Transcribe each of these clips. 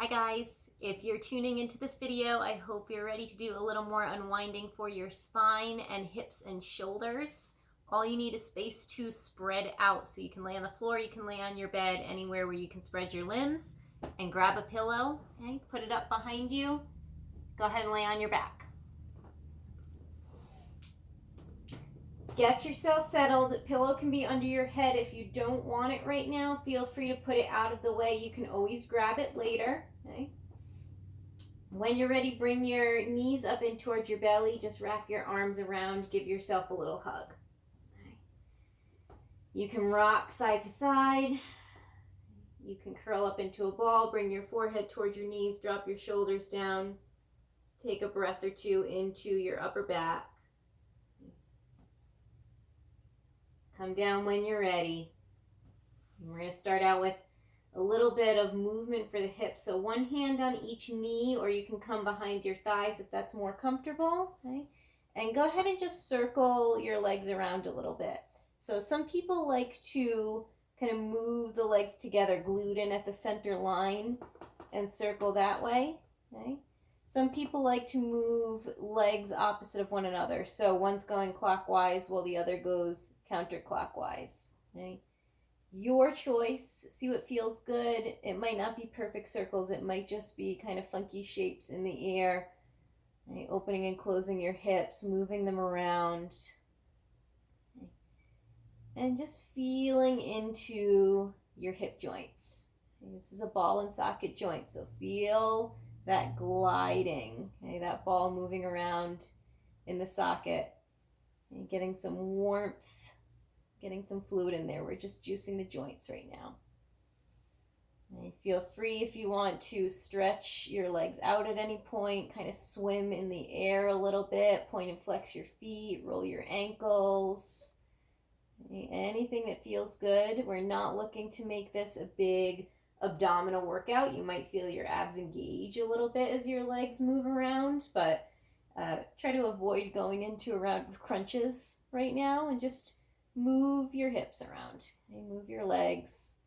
Hi guys, if you're tuning into this video, I hope you're ready to do a little more unwinding for your spine and hips and shoulders. All you need is space to spread out. So you can lay on the floor, you can lay on your bed, anywhere where you can spread your limbs, and grab a pillow, okay? Put it up behind you. Go ahead and lay on your back. Get yourself settled. Pillow can be under your head. If you don't want it right now, feel free to put it out of the way. You can always grab it later. Okay? When you're ready, bring your knees up in towards your belly. Just wrap your arms around. Give yourself a little hug. Okay. You can rock side to side. You can curl up into a ball. Bring your forehead towards your knees. Drop your shoulders down. Take a breath or two into your upper back. Come down when you're ready. And we're going to start out with a little bit of movement for the hips. So one hand on each knee, or you can come behind your thighs if that's more comfortable. Okay? And go ahead and just circle your legs around a little bit. So some people like to kind of move the legs together, glued in at the center line, and circle that way. Okay? Some people like to move legs opposite of one another. So one's going clockwise while the other goes counterclockwise. Okay? Your choice. See what feels good. It might not be perfect circles. It might just be kind of funky shapes in the air. Okay? Opening and closing your hips, moving them around. Okay? And just feeling into your hip joints. Okay? This is a ball and socket joint, so feel that gliding, okay? That ball moving around in the socket, and getting some warmth, getting some fluid in there. We're just juicing the joints right now. Okay? Feel free if you want to stretch your legs out at any point, kind of swim in the air a little bit, point and flex your feet, roll your ankles. Okay? Anything that feels good. We're not looking to make this a big abdominal workout. You might feel your abs engage a little bit as your legs move around, but try to avoid going into a round of crunches right now, and just move your hips around. Okay? Move your legs.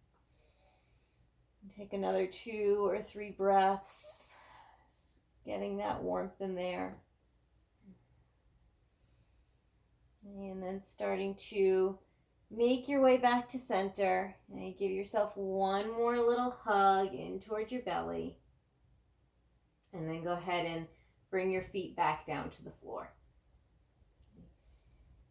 Take another 2 or 3 breaths, getting that warmth in there. And then starting to make your way back to center. And give yourself one more little hug in towards your belly. And then go ahead and bring your feet back down to the floor.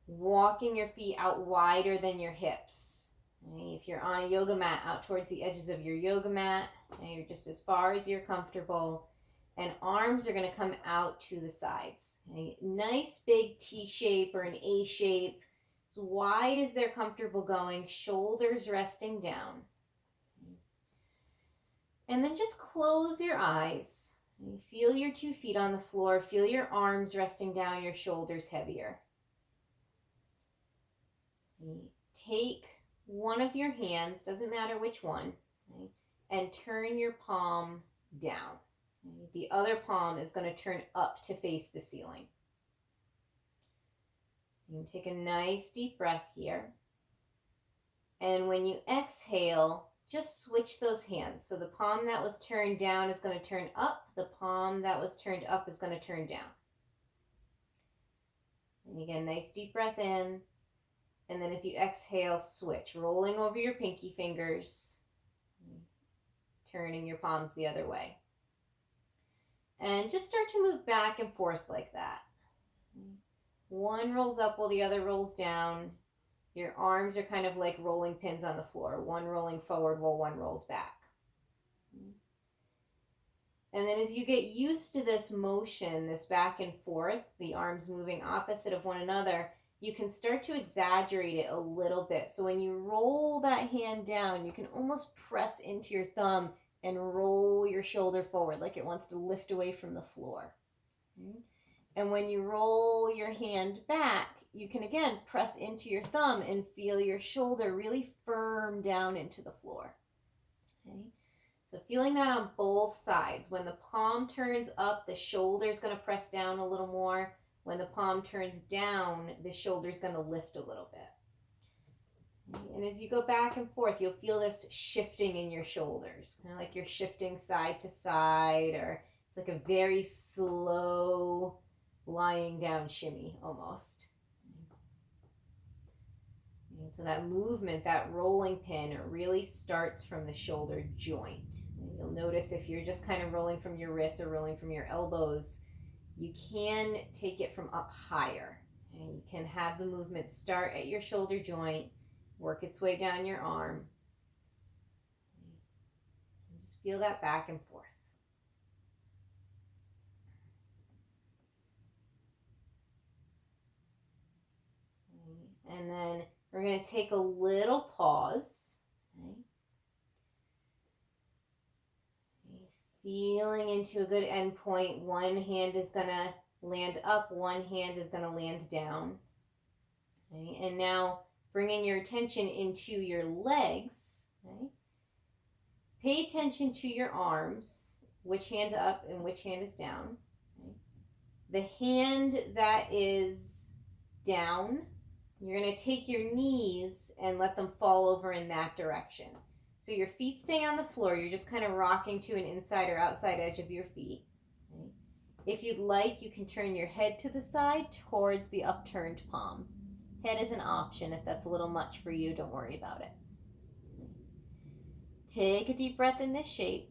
Walking your feet out wider than your hips. Okay? If you're on a yoga mat, out towards the edges of your yoga mat. Okay? You're just as far as you're comfortable. And arms are going to come out to the sides. Okay? Nice big T shape or an A shape. As wide as they're comfortable going, shoulders resting down. And then just close your eyes. You feel your 2 feet on the floor, feel your arms resting down, your shoulders heavier. Take one of your hands, doesn't matter which one, okay, and turn your palm down. Okay. The other palm is going to turn up to face the ceiling. You can take a nice deep breath here. And when you exhale, just switch those hands. So the palm that was turned down is going to turn up. The palm that was turned up is going to turn down. And again, nice deep breath in. And then as you exhale, switch, rolling over your pinky fingers, turning your palms the other way. And just start to move back and forth like that. One rolls up while the other rolls down. Your arms are kind of like rolling pins on the floor, one rolling forward while one rolls back. And then as you get used to this motion, this back and forth, the arms moving opposite of one another, you can start to exaggerate it a little bit. So when you roll that hand down, you can almost press into your thumb and roll your shoulder forward like it wants to lift away from the floor. Okay? And when you roll your hand back, you can again press into your thumb and feel your shoulder really firm down into the floor. Okay? So feeling that on both sides. When the palm turns up, the shoulder is going to press down a little more. When the palm turns down, the shoulder is going to lift a little bit. And as you go back and forth, you'll feel this shifting in your shoulders, kind of like you're shifting side to side, or it's like a very slow lying down shimmy almost. And so that movement, that rolling pin, really starts from the shoulder joint. And you'll notice if you're just kind of rolling from your wrists or rolling from your elbows, you can take it from up higher. And you can have the movement start at your shoulder joint, work its way down your arm. And just feel that back and forth. And then we're going to take a little pause. Feeling into a good end point. One hand is going to land up, one hand is going to land down. And now bringing your attention into your legs. Pay attention to your arms, which hand up and which hand is down. The hand that is down, you're going to take your knees and let them fall over in that direction. So your feet stay on the floor. You're just kind of rocking to an inside or outside edge of your feet. If you'd like, you can turn your head to the side towards the upturned palm. Head is an option. If that's a little much for you, don't worry about it. Take a deep breath in this shape.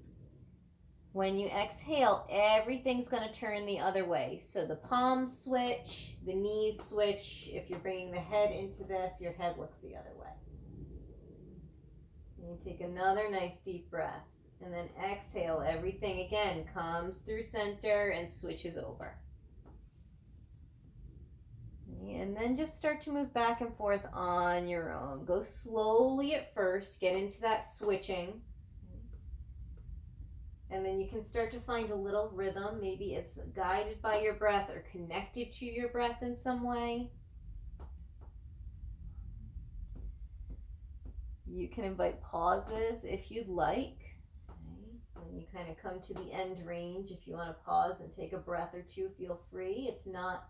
When you exhale, everything's going to turn the other way. So the palms switch, the knees switch. If you're bringing the head into this, your head looks the other way. And you take another nice deep breath. And then exhale, everything again comes through center and switches over. And then just start to move back and forth on your own. Go slowly at first, get into that switching. And then you can start to find a little rhythm. Maybe it's guided by your breath or connected to your breath in some way. You can invite pauses if you'd like. When you kind of come to the end range, if you want to pause and take a breath or two, feel free. It's not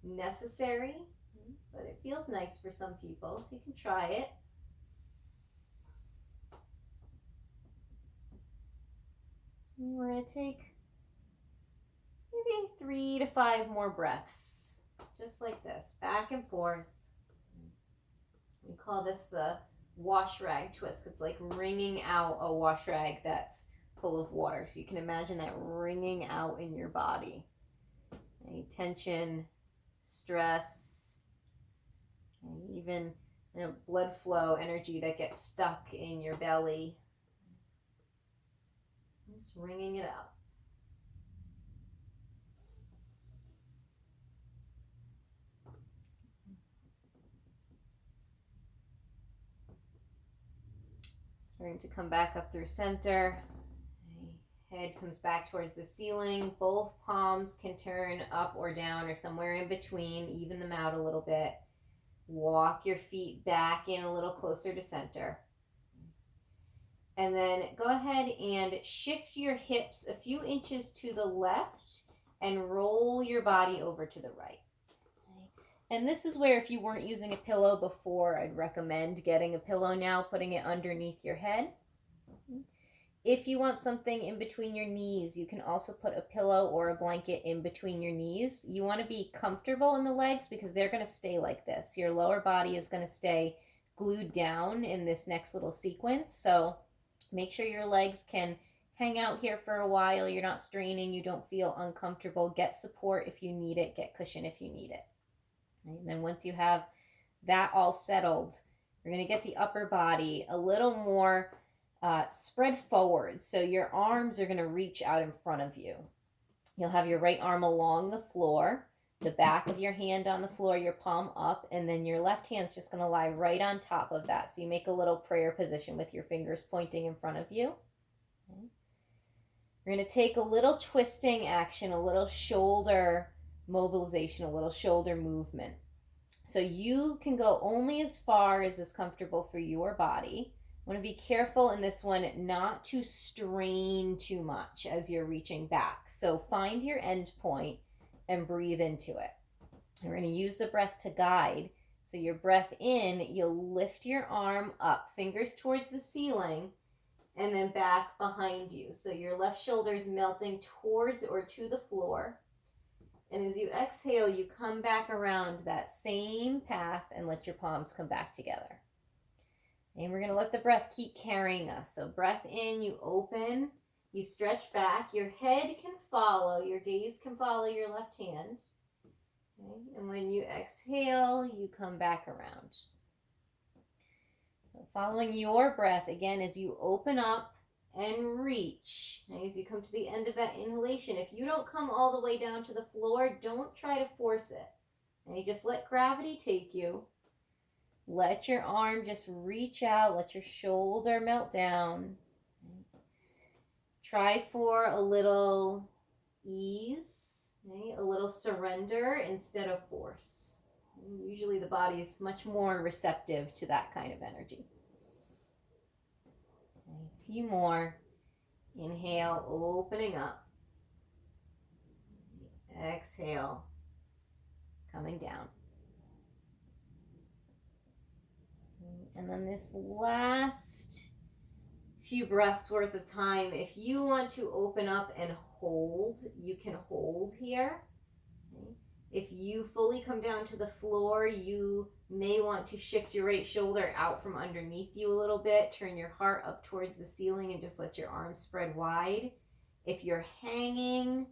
necessary, but it feels nice for some people, so you can try it. And we're going to take maybe 3 to 5 more breaths, just like this, back and forth. We call this the wash rag twist. It's like wringing out a wash rag that's full of water. So you can imagine that wringing out in your body. Any tension, stress, and even blood flow, energy that gets stuck in your belly. Just wringing it out. Starting to come back up through center. Head comes back towards the ceiling. Both palms can turn up or down or somewhere in between. Even them out a little bit. Walk your feet back in a little closer to center. And then go ahead and shift your hips a few inches to the left and roll your body over to the right. And this is where, if you weren't using a pillow before, I'd recommend getting a pillow now, putting it underneath your head. If you want something in between your knees, you can also put a pillow or a blanket in between your knees. You want to be comfortable in the legs because they're going to stay like this. Your lower body is going to stay glued down in this next little sequence. So make sure your legs can hang out here for a while. You're not straining. You don't feel uncomfortable. Get support if you need it. Get cushion if you need it. And then once you have that all settled, you're going to get the upper body a little more spread forward. So your arms are going to reach out in front of you. You'll have your right arm along the floor, the back of your hand on the floor, your palm up, and then your left hand's just going to lie right on top of that. So you make a little prayer position with your fingers pointing in front of you. Okay. We're going to take a little twisting action, a little shoulder mobilization, a little shoulder movement. So you can go only as far as is comfortable for your body. Want to be careful in this one not to strain too much as you're reaching back. So find your end point and breathe into it. And we're going to use the breath to guide, So your breath in, you'll lift your arm up, fingers towards the ceiling, and then back behind you. So your left shoulder is melting towards or to the floor. And as you exhale, you come back around that same path and let your palms come back together. And we're going to let the breath keep carrying us. So breath in, you open, you stretch back. Your head can follow, your gaze can follow your left hand. Okay? And when you exhale, you come back around. So following your breath, again, as you open up and reach. As you come to the end of that inhalation, if you don't come all the way down to the floor, don't try to force it. And just let gravity take you. Let your arm just reach out. Let your shoulder melt down. Try for a little ease, a little surrender instead of force. Usually the body is much more receptive to that kind of energy. A few more. Inhale, opening up. Exhale, coming down. And then this last few breaths worth of time, if you want to open up and hold, you can hold here. If you fully come down to the floor, you may want to shift your right shoulder out from underneath you a little bit. Turn your heart up towards the ceiling and just let your arms spread wide. If you're hanging,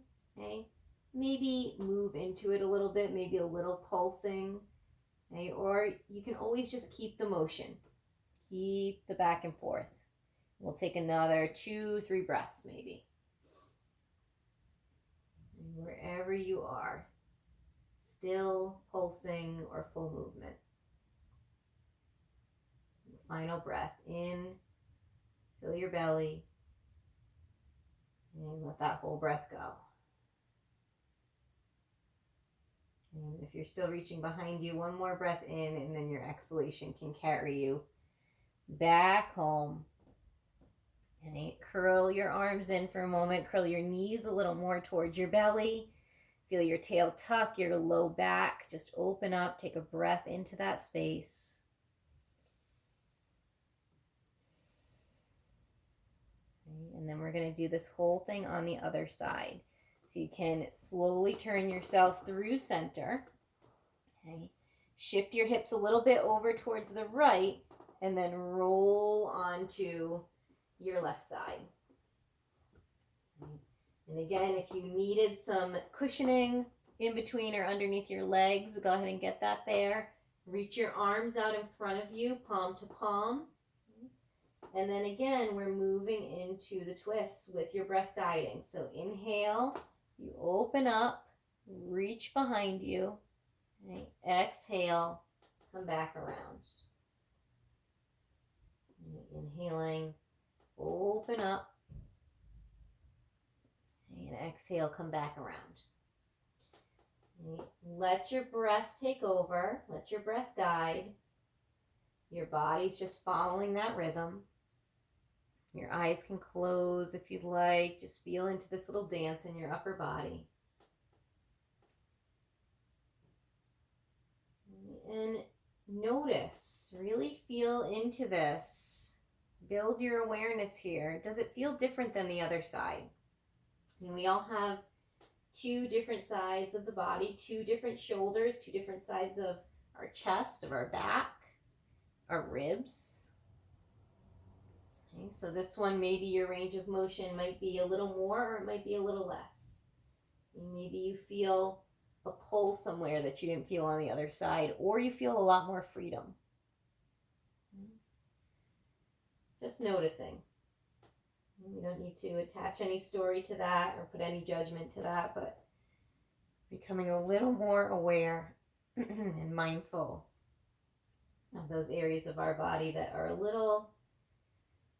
maybe move into it a little bit, maybe a little pulsing. Or you can always just keep the motion. Keep the back and forth. We'll take another 2-3 breaths maybe. And wherever you are. Still pulsing or full movement. Final breath in, fill your belly, and let that whole breath go. And if you're still reaching behind you, one more breath in, and then your exhalation can carry you back home. And curl your arms in for a moment, curl your knees a little more towards your belly. Feel your tail tuck, your low back. Just open up, take a breath into that space. Okay, and then we're going to do this whole thing on the other side. So you can slowly turn yourself through center. Okay. Shift your hips a little bit over towards the right and then roll onto your left side. Okay. And again, if you needed some cushioning in between or underneath your legs, go ahead and get that there. Reach your arms out in front of you, palm to palm. And then again, we're moving into the twists with your breath guiding. So inhale, you open up, reach behind you. Okay. Exhale, come back around. Inhaling, open up. And exhale, come back around. Let your breath take over. Let your breath guide. Your body's just following that rhythm. Your eyes can close if you'd like. Just feel into this little dance in your upper body. And notice, really feel into this. Build your awareness here. Does it feel different than the other side? And we all have 2 different sides of the body, 2 different shoulders, 2 different sides of our chest, of our back, our ribs. Okay, so this one, maybe your range of motion might be a little more or it might be a little less. And maybe you feel a pull somewhere that you didn't feel on the other side, or you feel a lot more freedom. Just noticing. You don't need to attach any story to that or put any judgment to that, but becoming a little more aware and mindful of those areas of our body that are a little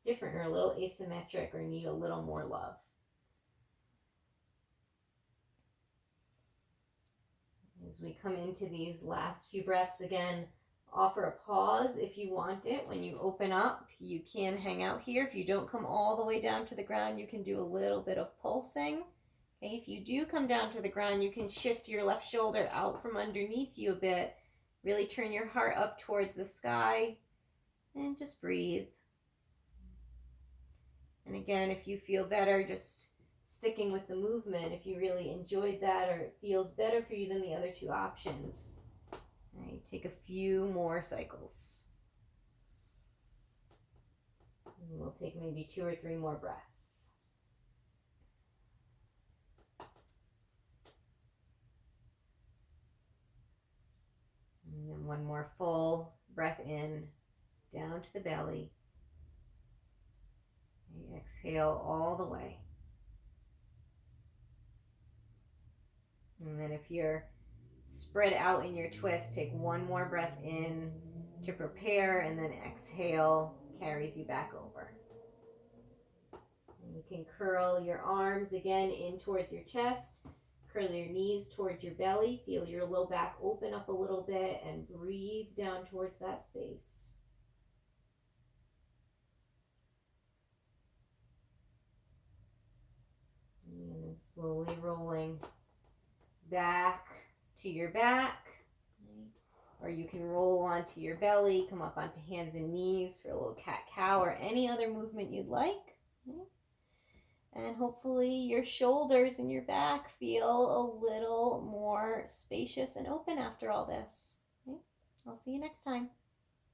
different or a little asymmetric or need a little more love. As we come into these last few breaths, again, offer a pause if you want it. When you open up, you can hang out here. If you don't come all the way down to the ground, you can do a little bit of pulsing. Okay, if you do come down to the ground, you can shift your left shoulder out from underneath you a bit Really turn your heart up towards the sky and just breathe. And again, if you feel better, just sticking with the movement, if you really enjoyed that or it feels better for you than the other two options. Right, take a few more cycles. And we'll take maybe 2 or 3 more breaths. And then one more full breath in, down to the belly. And exhale all the way. And then if you're spread out in your twist, take one more breath in to prepare, and then exhale carries you back over. And you can curl your arms again in towards your chest, curl your knees towards your belly, feel your low back open up a little bit, and breathe down towards that space. And then slowly rolling back to your back, or you can roll onto your belly, come up onto hands and knees for a little cat-cow or any other movement you'd like. And hopefully your shoulders and your back feel a little more spacious and open after all this. I'll see you next time.